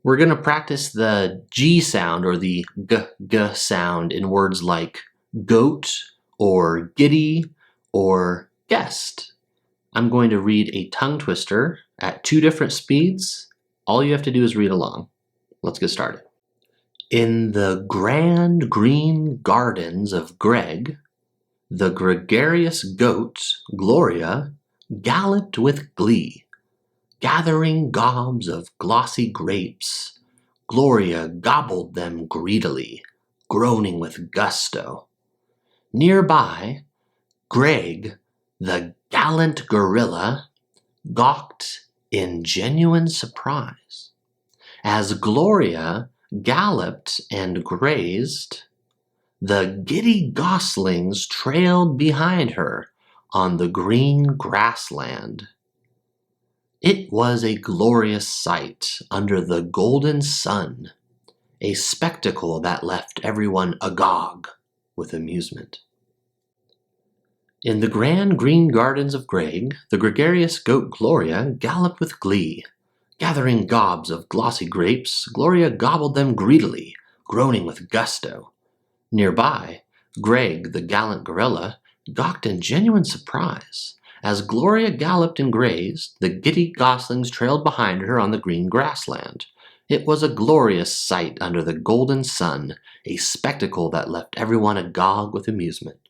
We're going to practice the G sound or the g sound in words like goat or giddy or guest. I'm going to read a tongue twister at 2 different speeds. All you have to do is read along. Let's get started. In the grand green gardens of Greg, the gregarious goat, Gloria, galloped with glee. Gathering gobs of glossy grapes, Gloria gobbled them greedily, groaning with gusto. Nearby, Greg, the gallant gorilla, gawked in genuine surprise. As Gloria galloped and grazed, the giddy goslings trailed behind her on the green grassland. It was a glorious sight under the golden sun, a spectacle that left everyone agog with amusement. In the grand green gardens of Greg, the gregarious goat Gloria galloped with glee. Gathering gobs of glossy grapes, Gloria gobbled them greedily, groaning with gusto. Nearby, Greg, the gallant gorilla, gawked in genuine surprise. As Gloria galloped and grazed, the giddy goslings trailed behind her on the green grassland. It was a glorious sight under the golden sun, a spectacle that left everyone agog with amusement.